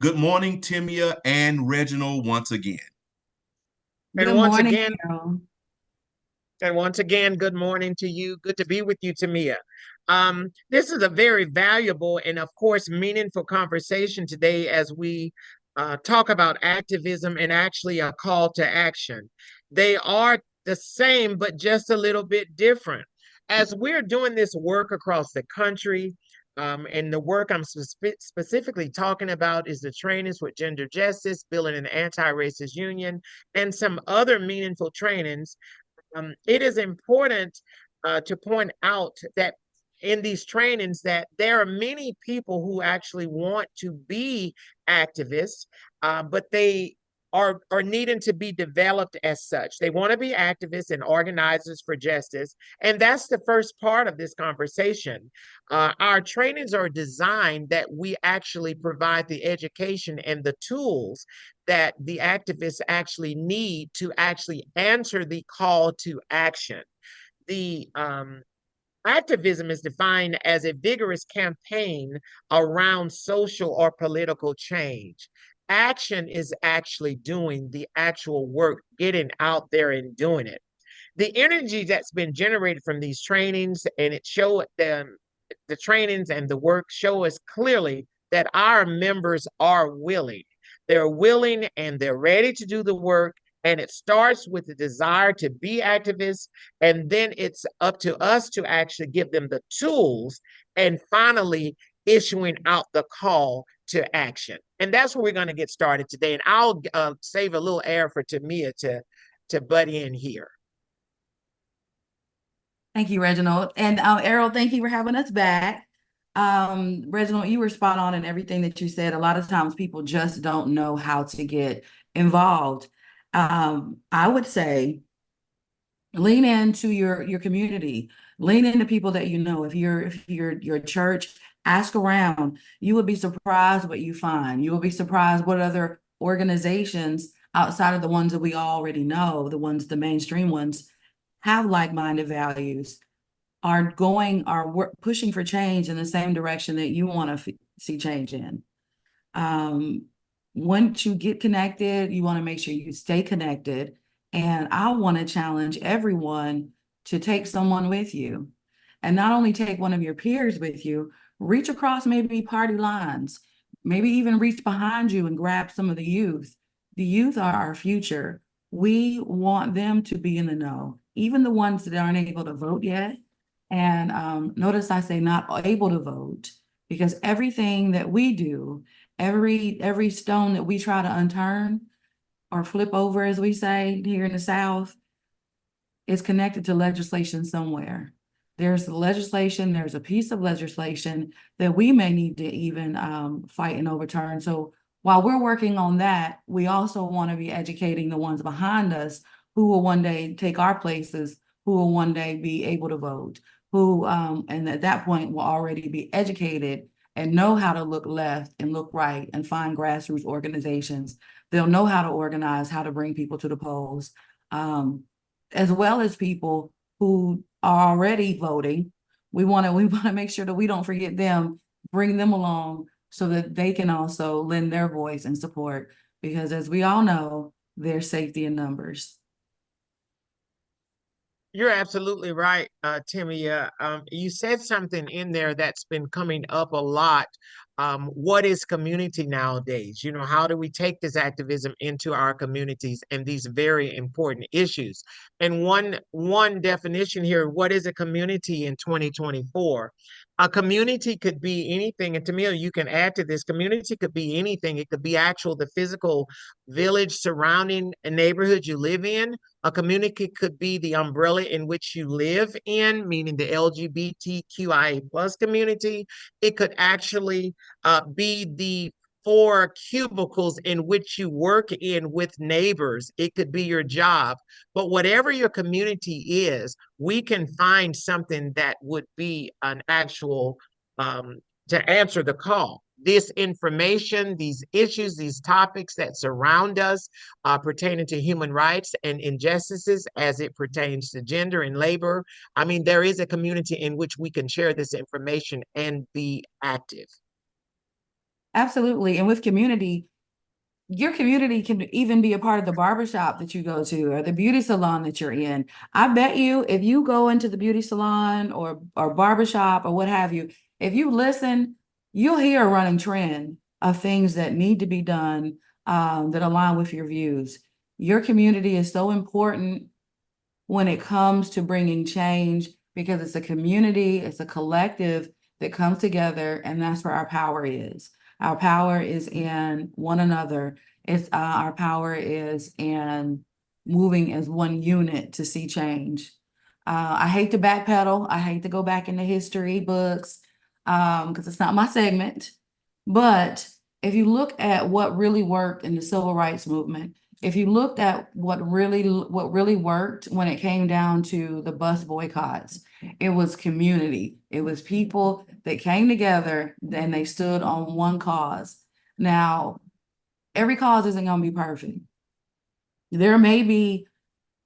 Good morning, Timia and Reginald, once again. And Good once morning, again, Carol. good morning to you. Good to be with you, Tamia. This is a very valuable and, of course, meaningful conversation today as we talk about activism and actually a call to action. They are the same, but just a little bit different. As we're doing this work across the country, and the work I'm specifically talking about is the trainings with gender justice, building an anti-racist union, and some other meaningful trainings. It is important to point out that in these trainings that there are many people who actually want to be activists, but they are needing to be developed as such. They want to be activists and organizers for justice, and that's the first part of this conversation. Our trainings are designed that we actually provide the education and the tools that the activists actually need to actually answer the call to action. The activism is defined as a vigorous campaign around social or political change. Action is actually doing the actual work, getting out there and doing it. The energy that's been generated from these trainings and it show them the trainings and the work show us clearly that our members are willing. They're willing and they're ready to do the work. And it starts with the desire to be activists. And then it's up to us to actually give them the tools and finally issuing out the call to action. And that's where we're going to get started today. And I'll save a little air for Tamia to butt in here. Thank you, Reginald. And Errol, thank you for having us back. Reginald, you were spot on in everything that you said. A lot of times people just don't know how to get involved. I would say lean into your community, lean into people that you know. If you're your church, ask around. You will be surprised what you find. You will be surprised what other organizations outside of the ones that we already know, the mainstream ones, have like-minded values, are pushing for change in the same direction that you want to see change in. Um, Once you get connected, you want to make sure you stay connected. And I want to challenge everyone to take someone with you, and not only take one of your peers with you, reach across maybe party lines, maybe even reach behind you and grab some of the youth. The youth are our future. We want them to be in the know, even the ones that aren't able to vote yet. And notice I say not able to vote, because everything that we do, every stone that we try to unturn or flip over, as we say here in the South, is connected to legislation somewhere. There's legislation, there's a piece of legislation that we may need to even fight and overturn. So while we're working on that, we also want to be educating the ones behind us who will one day take our places, who will one day be able to vote, who, and at that point will already be educated and know how to look left and look right and find grassroots organizations. They'll know how to organize, how to bring people to the polls, as well as people who are already voting. We want to make sure that we don't forget them, bring them along so that they can also lend their voice and support, because as we all know, there's safety in numbers. You're absolutely right, Timmy. You said something in there that's been coming up a lot. What is community nowadays? You know, how do we take this activism into our communities and these very important issues? And one definition here, what is a community in 2024? A community could be anything, and Tamia, you can add to this. Community could be anything. It could be the physical village surrounding a neighborhood you live in. A community could be the umbrella in which you live in, meaning the LGBTQIA plus community. It could actually be the four cubicles in which you work in with neighbors. It could be your job. But whatever your community is, we can find something that would be an actual to answer the call. This information, these issues, these topics that surround us pertaining to human rights and injustices as it pertains to gender and labor. I mean, there is a community in which we can share this information and be active. Absolutely. And with community, your community can even be a part of the barbershop that you go to or the beauty salon that you're in. I bet you if you go into the beauty salon or barbershop or what have you, if you listen, you'll hear a running trend of things that need to be done that align with your views. Your community is so important when it comes to bringing change because it's a community, it's a collective that comes together, and that's where our power is. Our power is in one another. It's our power is in moving as one unit to see change. I hate to backpedal. I hate to go back into history books because it's not my segment. But if you look at what really worked in the civil rights movement, if you looked at what really worked when it came down to the bus boycotts, it was community. It was people that came together and they stood on one cause. Now, every cause isn't going to be perfect. There may be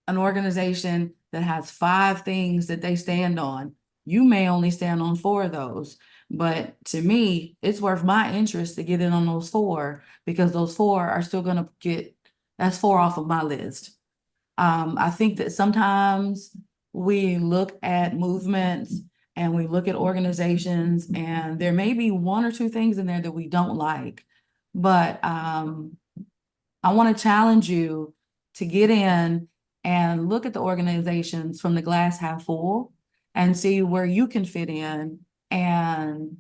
an organization that has 5 things that they stand on. You may only stand on 4 of those. But to me, it's worth my interest to get in on those 4 because those 4 are still going to get, that's 4 off of my list. I think that sometimes we look at movements and we look at organizations and there may be 1 or 2 things in there that we don't like. But I want to challenge you to get in and look at the organizations from the glass half full and see where you can fit in and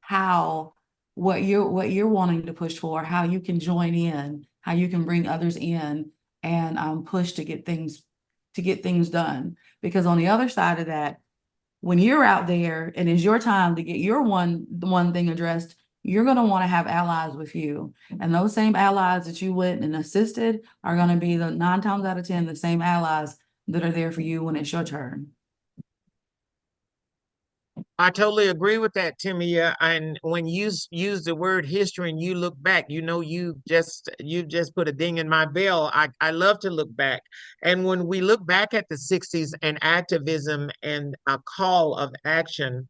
how what you're wanting to push for, how you can join in, how you can bring others in and push to get things done. Because on the other side of that, when you're out there and it's your time to get your one thing addressed, you're going to want to have allies with you. And those same allies that you went and assisted are going to be the 9 times out of 10, the same allies that are there for you when it's your turn. I totally agree with that, Timia. And when you use the word history and you look back, you just put a ding in my bell. I love to look back. And when we look back at the 60s and activism and a call of action,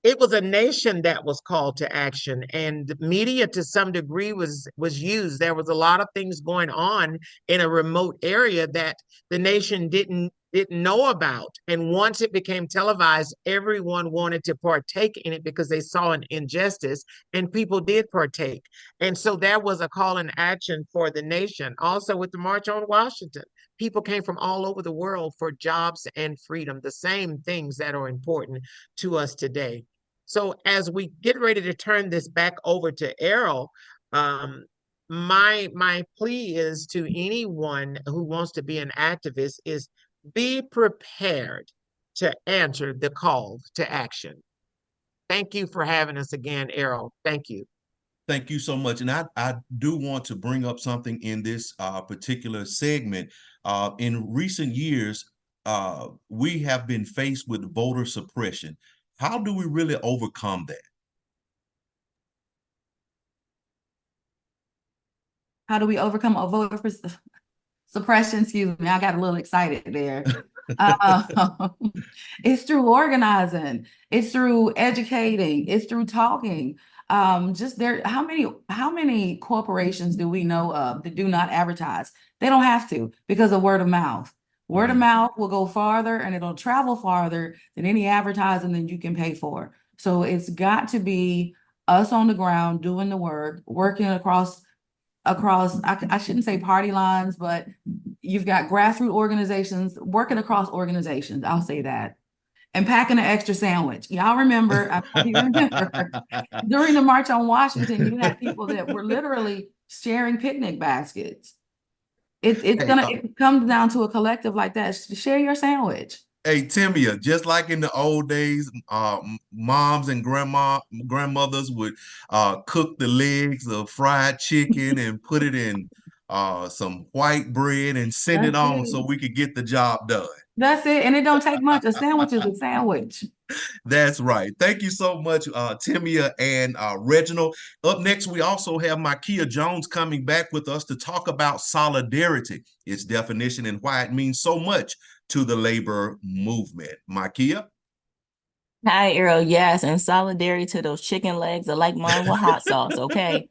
it was a nation that was called to action, and the media to some degree was used. There was a lot of things going on in a remote area that the nation didn't know about, and once it became televised, everyone wanted to partake in it because they saw an injustice, and people did partake. And so there was a call in action for the nation. Also with the March on Washington, people came from all over the world for jobs and freedom, the same things that are important to us today. So as we get ready to turn this back over to Errol, my plea is to anyone who wants to be an activist is be prepared to answer the call to action. Thank you for having us again, Errol. Thank you. Thank you so much. And I do want to bring up something in this particular segment. In recent years, we have been faced with voter suppression. How do we really overcome that? How do we overcome a voter suppression? Excuse me, I got a little excited there. It's through organizing, it's through educating, it's through talking. Just there, how many corporations do we know of that do not advertise? They don't have to because of word of mouth. Word of mouth will go farther and it'll travel farther than any advertising that you can pay for. So it's got to be us on the ground doing the work, working across I shouldn't say party lines, but you've got grassroots organizations working across organizations. I'll say that. And packing an extra sandwich. Y'all remember, I don't even remember, during the March on Washington, you had people that were literally sharing picnic baskets. It comes down to a collective like that. Share your sandwich. Hey, Timia, just like in the old days, moms and grandmothers would cook the legs of fried chicken and put it in some white bread and send it on so we could get the job done. That's it. And it don't take much. A sandwich is a sandwich. That's right. Thank you so much, Timia and Reginald. Up next, we also have Makia Jones coming back with us to talk about solidarity, its definition, and why it means so much to the labor movement. Makia? Hi, Arrow. Yes, and solidarity to those chicken legs. I like mine with hot sauce. Okay.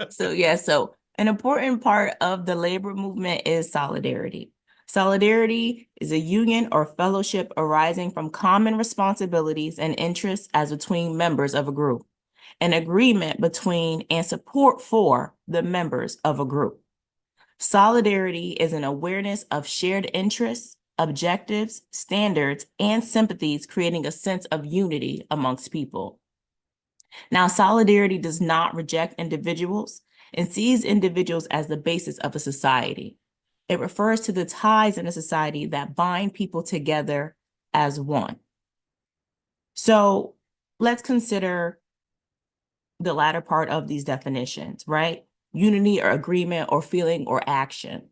So an important part of the labor movement is solidarity. Solidarity is a union or fellowship arising from common responsibilities and interests as between members of a group, an agreement between and support for the members of a group. Solidarity is an awareness of shared interests, objectives, standards, and sympathies, creating a sense of unity amongst people. Now, solidarity does not reject individuals and sees individuals as the basis of a society. It refers to the ties in a society that bind people together as one. So let's consider the latter part of these definitions, right? Unity or agreement or feeling or action.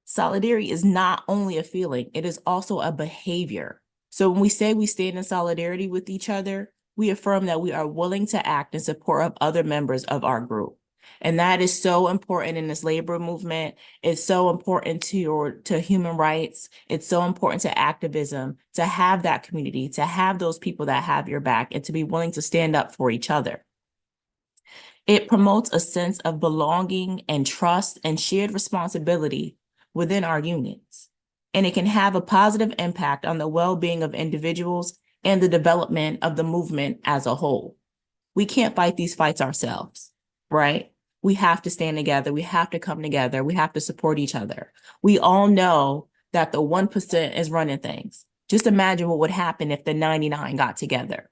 Solidarity is not only a feeling, it is also a behavior. So when we say we stand in solidarity with each other, we affirm that we are willing to act in support of other members of our group. And that is so important in this labor movement. It's so important to human rights. It's so important to activism, to have that community, to have those people that have your back, and to be willing to stand up for each other. It promotes a sense of belonging and trust and shared responsibility within our unions. And it can have a positive impact on the well-being of individuals and the development of the movement as a whole. We can't fight these fights ourselves, right? We have to stand together. We have to come together. We have to support each other. We all know that the 1% is running things. Just imagine what would happen if the 99 got together.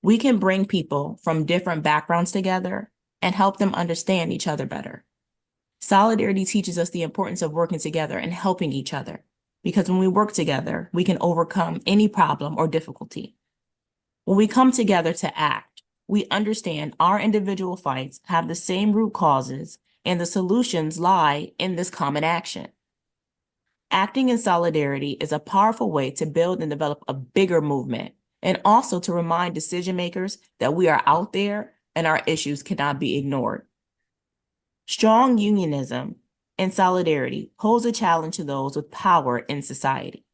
We can bring people from different backgrounds together and help them understand each other better. Solidarity teaches us the importance of working together and helping each other, because when we work together, we can overcome any problem or difficulty. When we come together to act, we understand our individual fights have the same root causes and the solutions lie in this common action. Acting in solidarity is a powerful way to build and develop a bigger movement, and also to remind decision makers that we are out there and our issues cannot be ignored. Strong unionism and solidarity pose a challenge to those with power in society.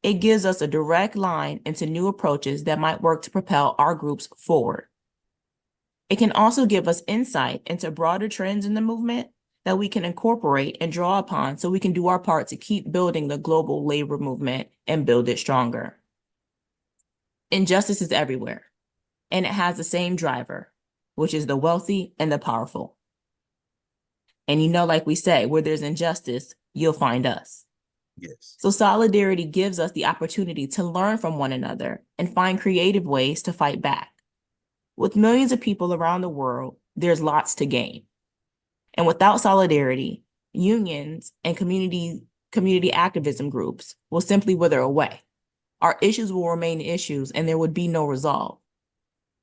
It gives us a direct line into new approaches that might work to propel our groups forward. It can also give us insight into broader trends in the movement that we can incorporate and draw upon so we can do our part to keep building the global labor movement and build it stronger. Injustice is everywhere, and it has the same driver, which is the wealthy and the powerful. And like we say, where there's injustice, you'll find us. Yes. So solidarity gives us the opportunity to learn from one another and find creative ways to fight back. With millions of people around the world, there's lots to gain. And without solidarity, unions and community activism groups will simply wither away. Our issues will remain issues and there would be no resolve.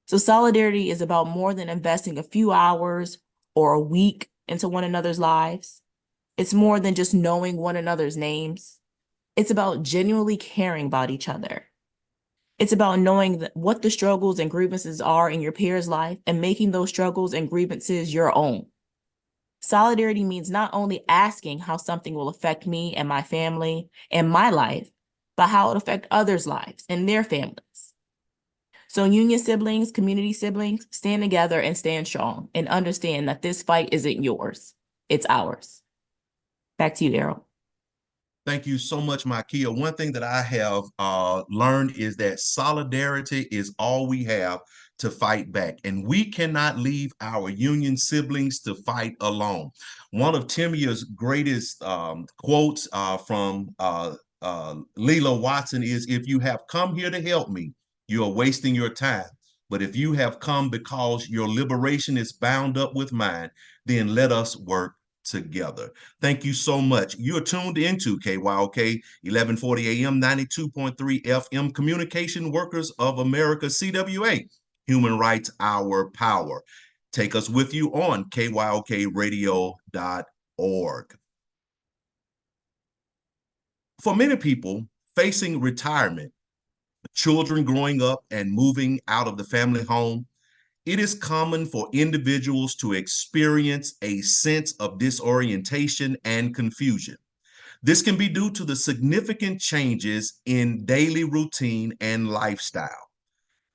So solidarity is about more than investing a few hours or a week into one another's lives. It's more than just knowing one another's names. It's about genuinely caring about each other. It's about knowing what the struggles and grievances are in your peer's life and making those struggles and grievances your own. Solidarity means not only asking how something will affect me and my family and my life, but how it'll affect others' lives and their families. So union siblings, community siblings, stand together and stand strong and understand that this fight isn't yours, it's ours. Back to you, Errol. Thank you so much, Makia. One thing that I have learned is that solidarity is all we have to fight back, and we cannot leave our union siblings to fight alone. One of Timia's greatest quotes from Leela Watson is, "If you have come here to help me, you are wasting your time. But if you have come because your liberation is bound up with mine, then let us work together." Thank you so much. You're tuned into KYOK 1140 AM, 92.3 FM, Communication Workers of America, CWA, Human Rights Our Power. Take us with you on kyokradio.org. For many people facing retirement, children growing up and moving out of the family home, it is common for individuals to experience a sense of disorientation and confusion. This can be due to the significant changes in daily routine and lifestyle,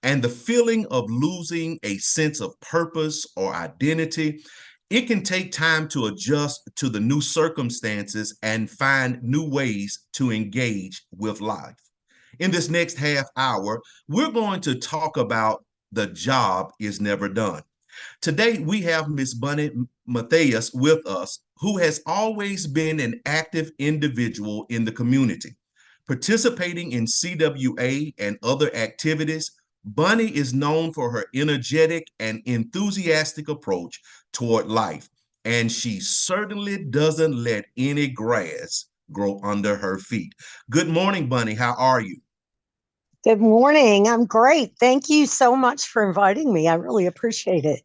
and the feeling of losing a sense of purpose or identity. It can take time to adjust to the new circumstances and find new ways to engage with life. In this next half hour, we're going to talk about the job is never done. Today, we have Miss Bonnie Mathias with us, who has always been an active individual in the community. Participating in CWA and other activities, Bonnie is known for her energetic and enthusiastic approach toward life, and she certainly doesn't let any grass grow under her feet. Good morning, Bonnie. How are you? Good morning. I'm great. Thank you so much for inviting me. I really appreciate it.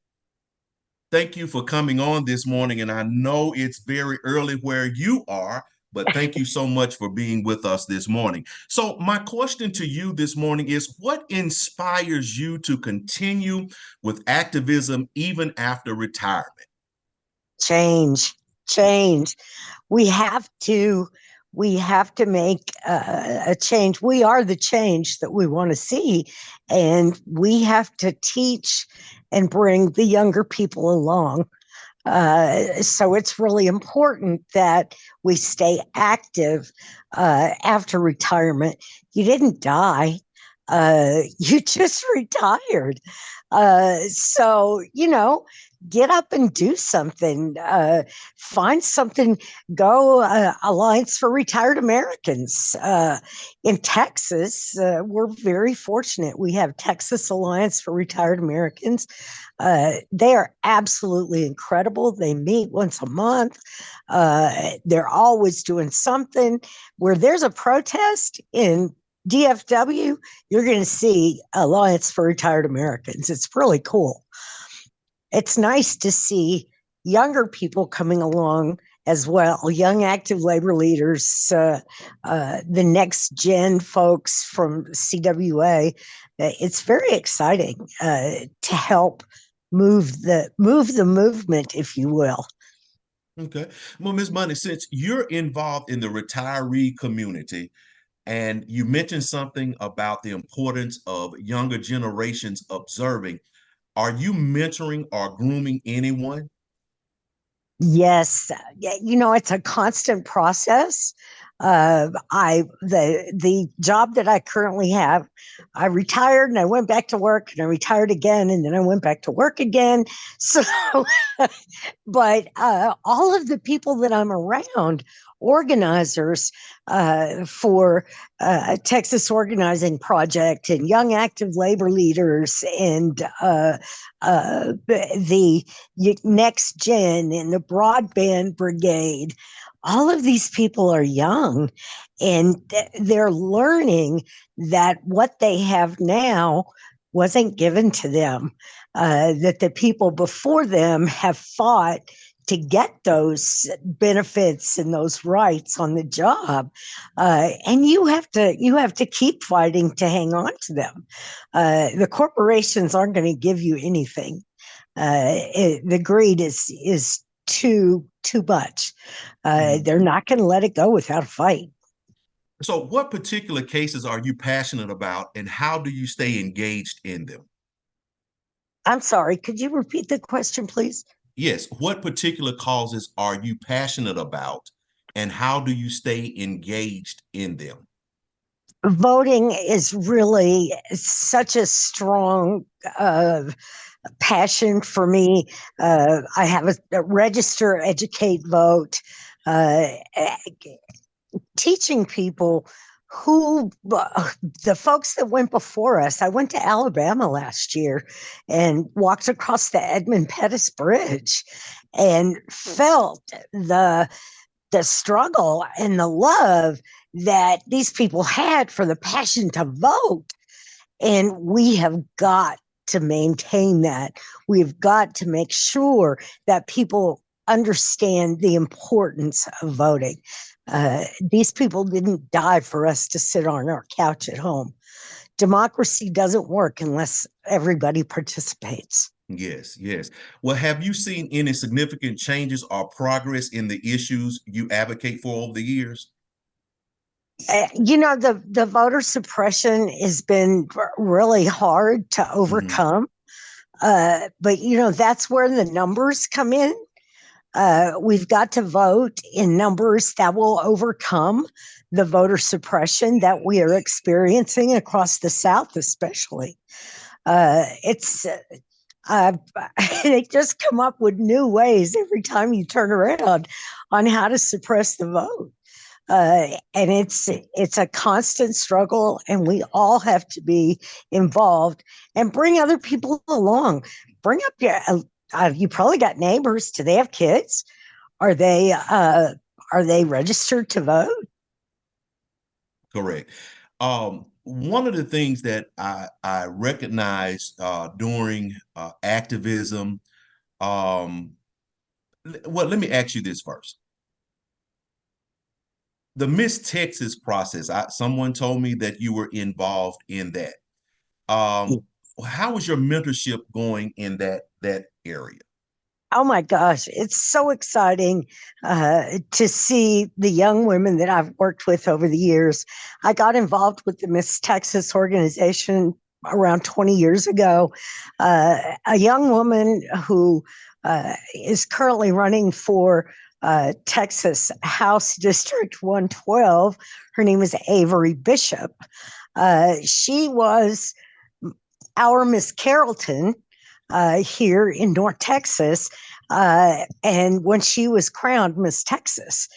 Thank you for coming on this morning. And I know it's very early where you are, but thank you so much for being with us this morning. So my question to you this morning is, what inspires you to continue with activism even after retirement? Change. We have to make a change. We are the change that we want to see, and we have to teach and bring the younger people along. So it's really important that we stay active after retirement. You didn't die. You just retired. So, get up and do something. Find something. Go Alliance for Retired Americans. In Texas, we're very fortunate. We have Texas Alliance for Retired Americans. They are absolutely incredible. They meet once a month. They're always doing something. Where there's a protest in DFW, you're going to see Alliance for Retired Americans. It's really cool. It's nice to see younger people coming along as well, young active labor leaders, the next gen folks from CWA. It's very exciting to help move the movement, if you will. Okay. Well, Ms. Bonnie, since you're involved in the retiree community, and you mentioned something about the importance of younger generations observing, are you mentoring or grooming anyone? Yes, it's a constant process. The job that I currently have, I retired and I went back to work and I retired again and then I went back to work again. So, but all of the people that I'm around, organizers for Texas Organizing Project and Young Active Labor Leaders and the Next Gen and the Broadband Brigade, all of these people are young and they're learning that what they have now wasn't given to them, that the people before them have fought to get those benefits and those rights on the job, and you have to keep fighting to hang on to them. The corporations aren't going to give you anything. The greed is too much. They're not going to let it go without a fight. So what particular cases are you passionate about and how do you stay engaged in them? I'm sorry, could you repeat the question, please? Yes. What particular causes are you passionate about and how do you stay engaged in them? Voting is really such a strong passion for me. I have a register, educate, vote, teaching people who the folks that went before us. I went to Alabama last year and walked across the Edmund Pettus Bridge and felt the struggle and the love that these people had for the passion to vote. And we have got to maintain that. We've got to make sure that people understand the importance of voting. These people didn't die for us to sit on our couch at home. Democracy doesn't work unless everybody participates. Yes, yes. Well, have you seen any significant changes or progress in the issues you advocate for over the years? The voter suppression has been really hard to overcome. But that's where the numbers come in. We've got to vote in numbers that will overcome the voter suppression that we are experiencing across the South, especially. It's They just come up with new ways every time you turn around on how to suppress the vote. And it's a constant struggle, and we all have to be involved and bring other people along. Bring up you probably got neighbors. Do they have kids? Are they registered to vote? Correct. One of the things that I recognized during activism, well, let me ask you this first. The Miss Texas process, someone told me that you were involved in that. How was your mentorship going in that area? Oh my gosh, it's so exciting to see the young women that I've worked with over the years. I got involved with the Miss Texas organization around 20 years ago. A young woman who is currently running for Texas House District 112, her name is Avery Bishop. She was our Miss Carrollton here in North Texas, and when she was crowned Miss Texas.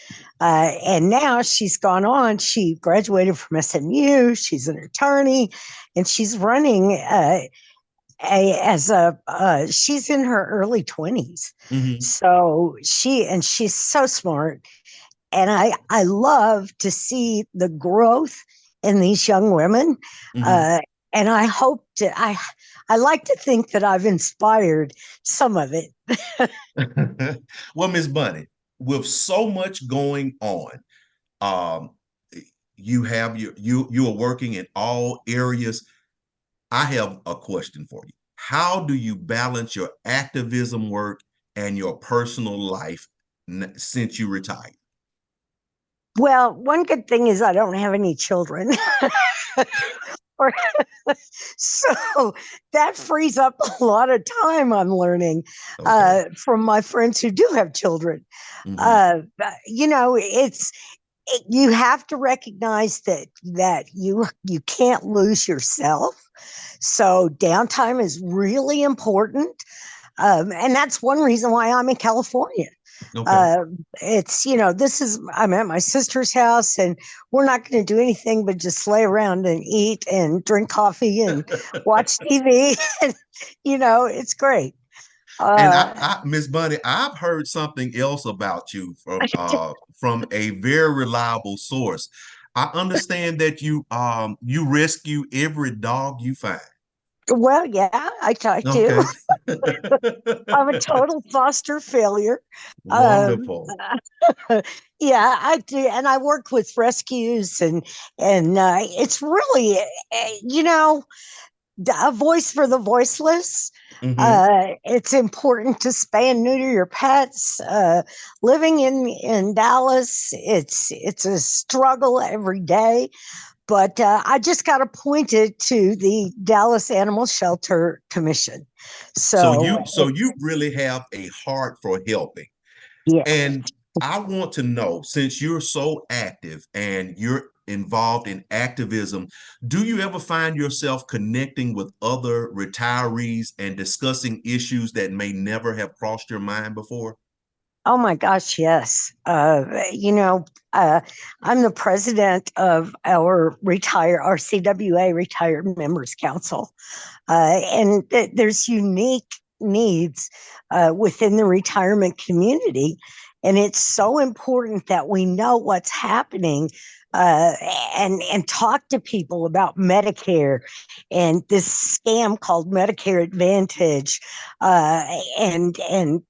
And now she's gone on. She graduated from SMU. She's an attorney, and she's running she's in her early 20s. So she's so smart. And I love to see the growth in these young women. And I hope I like to think that I've inspired some of it. Well, Ms. Bonnie, with so much going on, you are working in all areas. I have a question for you. How do you balance your activism work and your personal life since you retired? Well, one good thing is I don't have any children. So that frees up a lot of time I'm learning from my friends who do have children. You have to recognize that you can't lose yourself. So downtime is really important. And that's one reason why I'm in California. I'm at my sister's house, and we're not going to do anything but just lay around and eat and drink coffee and watch TV. And, it's great. And Miss Bunny, I've heard something else about you from a very reliable source. I understand that you rescue every dog you find. Well, yeah, I do. I'm a total foster failure. Wonderful. Yeah, I do, and I work with rescues, and it's really, a voice for the voiceless. It's important to spay and neuter your pets. Living in Dallas, it's a struggle every day. But I just got appointed to the Dallas Animal Shelter Commission. So you really have a heart for helping. Yeah. And I want to know, since you're so active and you're involved in activism, do you ever find yourself connecting with other retirees and discussing issues that may never have crossed your mind before? Oh my gosh, yes. I'm the president of our CWA Retired Members Council, and there's unique needs within the retirement community, and it's so important that we know what's happening and talk to people about Medicare and this scam called Medicare Advantage, and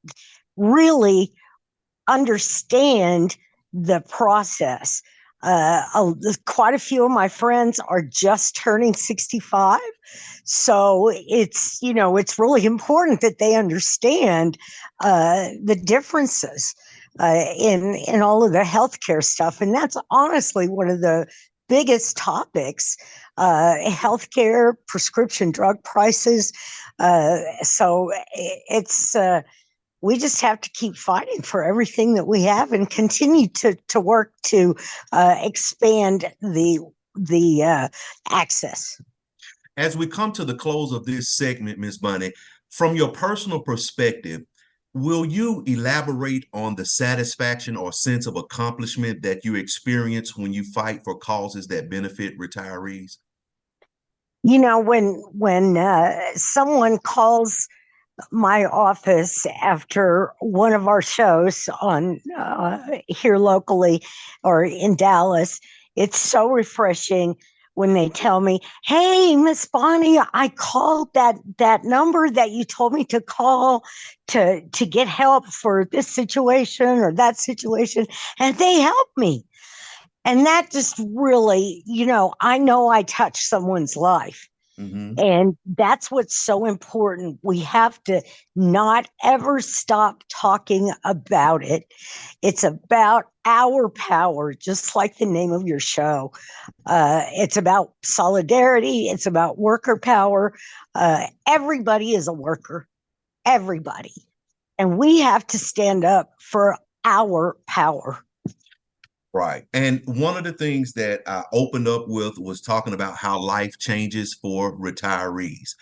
really understand the process. Quite a few of my friends are just turning 65. So it's really important that they understand the differences. in all of the healthcare stuff, and that's honestly one of the biggest topics. Healthcare, prescription drug prices. So it's we just have to keep fighting for everything that we have and continue to work to expand the access. As we come to the close of this segment, Ms. Bonnie, from your personal perspective, will you elaborate on the satisfaction or sense of accomplishment that you experience when you fight for causes that benefit retirees? You know, when someone calls my office after one of our shows on here locally or in Dallas, it's so refreshing when they tell me, "Hey, Miss Bonnie, I called that number that you told me to call to get help for this situation or that situation, and they helped me." And that just really, I know I touched someone's life. Mm-hmm. And that's what's so important. We have to not ever stop talking about it. It's about our power, just like the name of your show. It's about solidarity. It's about worker power. Everybody is a worker, everybody. And we have to stand up for our power. Right. And one of the things that I opened up with was talking about how life changes for retirees.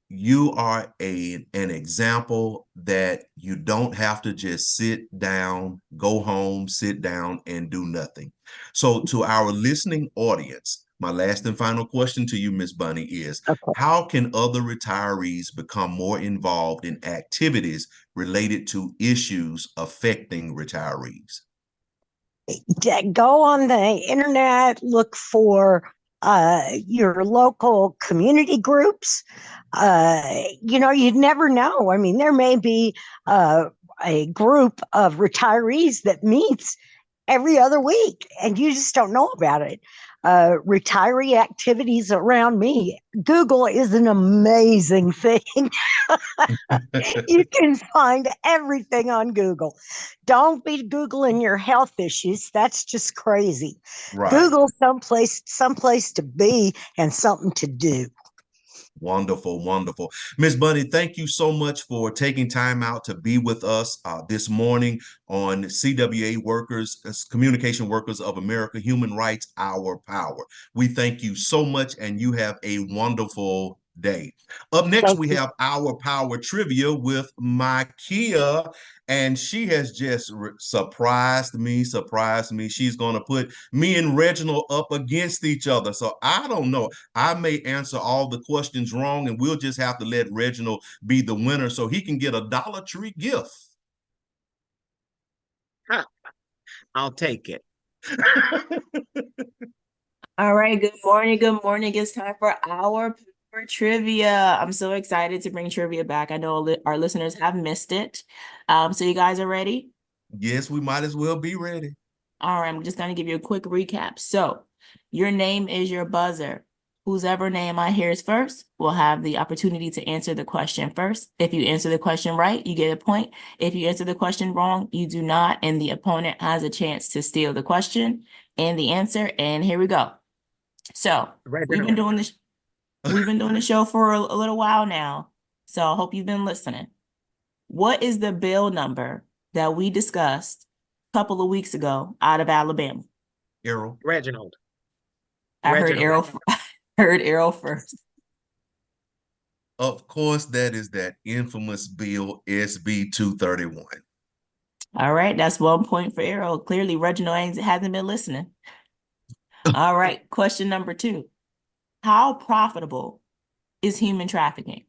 You are an example that you don't have to just sit down, go home, sit down, and do nothing. So to our listening audience, my last and final question to you, Ms. Bunny, is Okay. how can other retirees become more involved in activities related to issues affecting retirees? Go on the internet, look for your local community groups. You'd never know. I mean, there may be a group of retirees that meets every other week, and you just don't know about it. Retiree activities around me. Google is an amazing thing. You can find everything on Google. Don't be Googling your health issues. That's just crazy. Right. Google someplace to be and something to do. Wonderful, wonderful. Ms. Bunny, thank you so much for taking time out to be with us this morning on CWA Workers, Communication Workers of America, Human Rights, Our Power. We thank you so much, and you have a wonderful day. Up next, Thank we you. have Our Power Trivia with Makia, and she has just surprised me. She's going to put me and Reginald up against each other. So I don't know. I may answer all the questions wrong, and we'll just have to let Reginald be the winner so he can get a Dollar Tree gift. I'll take it. All right, good morning. Good morning. It's time for our Power Trivia. I'm so excited to bring trivia back. I know our listeners have missed it. So you guys are ready? Yes, we might as well be ready. All right, I'm just going to give you a quick recap. So your name is your buzzer. Whoever name I hear is first will have the opportunity to answer the question first. If you answer the question right, you get a point. If you answer the question wrong, you do not, and the opponent has a chance to steal the question and the answer. And here we go. So we've been doing this. We've been doing the show for a little while now, so I hope you've been listening. What is the bill number that we discussed a couple of weeks ago out of Alabama? Errol. Reginald. I heard Errol. Heard Errol first. Of course, that is that infamous bill SB 231. All right, that's 1 point for Errol. Clearly, Reginald hasn't been listening. All right, question number 2. How profitable is human trafficking?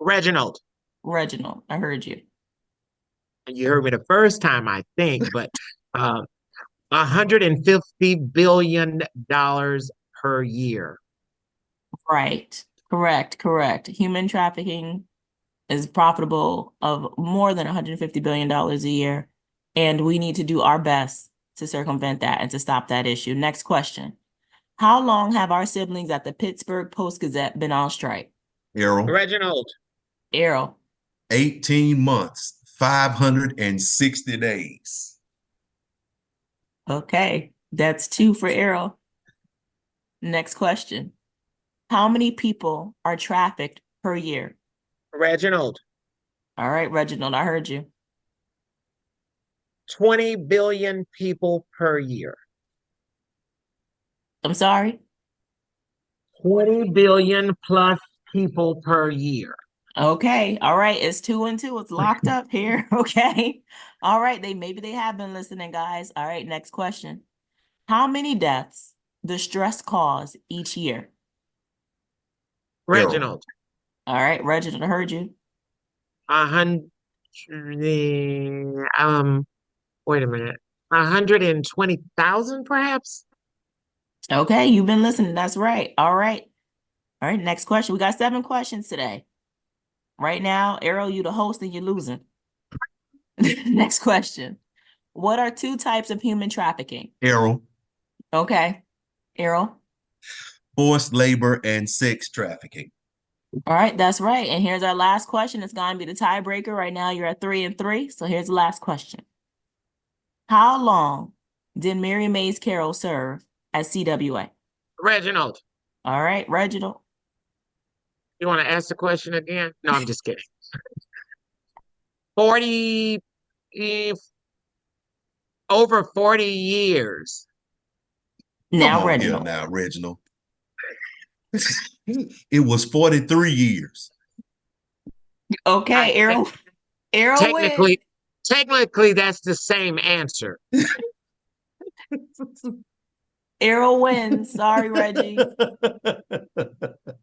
Reginald. Reginald, I heard you. You heard me the first time, I think, but $150 billion per year. Right. Correct. Human trafficking is profitable of more than $150 billion a year, and we need to do our best to circumvent that and to stop that issue. Next question. How long have our siblings at the Pittsburgh Post-Gazette been on strike? Errol. Reginald. Errol. 18 months, 560 days. Okay, that's 2 for Errol. Next question. How many people are trafficked per year? Reginald, All right, Reginald, I heard you. 20 billion people per year. I'm sorry? 20 billion plus people per year. Okay, all right, it's 2 and 2. It's locked up here. Okay. All right, maybe they have been listening, guys. All right, next question. How many deaths does stress cause each year? Reginald, All right, Reginald, I heard you. 100, wait a minute, 120,000 perhaps? Okay, you've been listening. That's right. All right. All right, next question. We got 7 questions today. Right now, Errol, you the host and you're losing. Next question. What are 2 types of human trafficking? Errol, Okay, Errol. forced labor and sex trafficking. All right, that's right. And here's our last question. It's going to be the tiebreaker. Right now, you're at 3 and 3. So here's the last question. How long did Mary Mays Carroll serve as CWA? Reginald, All right, Reginald. you want to ask the question again? No, I'm just kidding. 40, over 40 years. Now, Come on here Reginald. now, Reginald. It was 43 years. Okay, Errol. Errol wins. Technically, that's the same answer. Errol wins. Sorry, Reggie.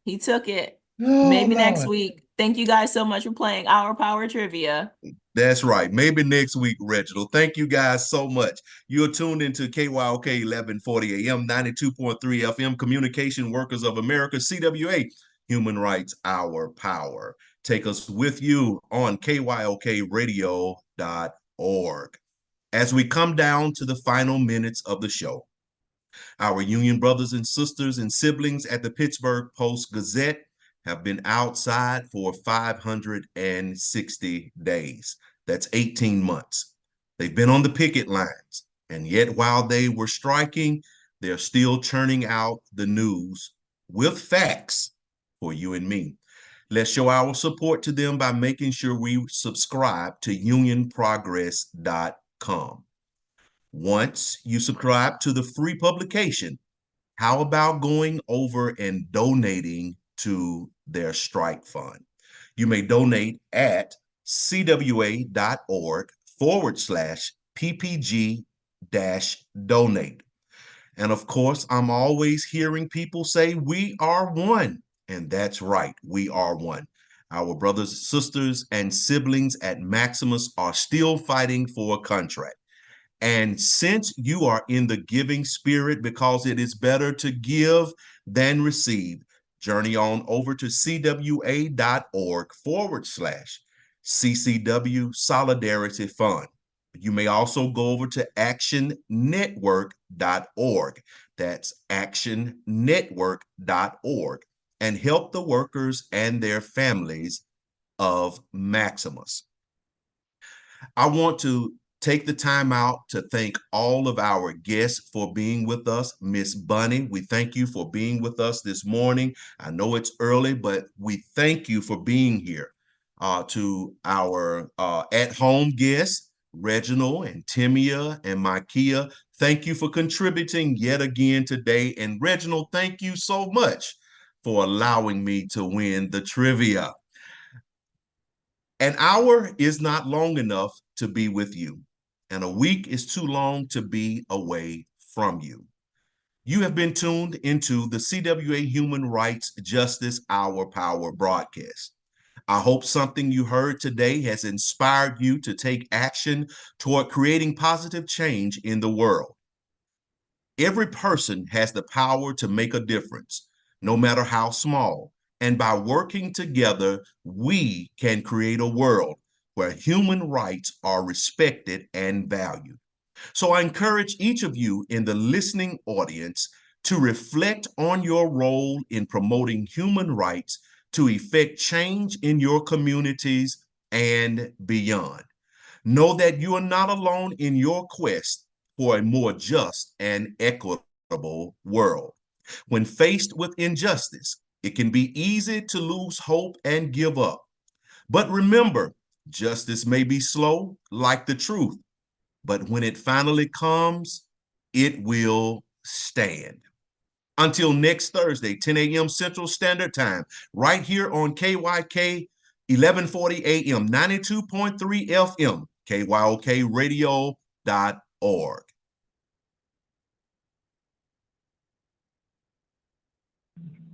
He took it. Oh, Maybe next Lord. week. Thank you guys so much for playing Our Power Trivia. That's right. Maybe next week, Reginald. Thank you guys so much. You're tuned into KYOK 1140 AM, 92.3 FM, Communication Workers of America, CWA, Human Rights, Our Power. Take us with you on kyokradio.org. As we come down to the final minutes of the show, our union brothers and sisters and siblings at the Pittsburgh Post-Gazette have been outside for 560 days. That's 18 months. They've been on the picket lines, and yet while they were striking, they're still churning out the news with facts for you and me. Let's show our support to them by making sure we subscribe to unionprogress.com. Once you subscribe to the free publication, how about going over and donating to their strike fund? You may donate at cwa.org/ppg-donate. And of course, I'm always hearing people say, we are one. And that's right, we are one. Our brothers, sisters, and siblings at Maximus are still fighting for a contract. And since you are in the giving spirit, because it is better to give than receive, journey on over to cwa.org/CCW Solidarity Fund. You may also go over to actionnetwork.org. That's actionnetwork.org, and help the workers and their families of Maximus. I want to take the time out to thank all of our guests for being with us. Miss Bonnie, we thank you for being with us this morning. I know it's early, but we thank you for being here. To our at-home guests, Reginald and Timia and Micaiah, thank you for contributing yet again today. And Reginald, thank you so much for allowing me to win the trivia. An hour is not long enough to be with you, and a week is too long to be away from you. You have been tuned into the CWA Human Rights Justice Our Power broadcast. I hope something you heard today has inspired you to take action toward creating positive change in the world. Every person has the power to make a difference, no matter how small. And by working together, we can create a world where human rights are respected and valued. So I encourage each of you in the listening audience to reflect on your role in promoting human rights to effect change in your communities and beyond. Know that you are not alone in your quest for a more just and equitable world. When faced with injustice, it can be easy to lose hope and give up. But remember, justice may be slow, like the truth, but when it finally comes, it will stand. Until next Thursday, 10 a.m. Central Standard Time, right here on KYK 1140 AM, 92.3 FM, KYOKradio.org.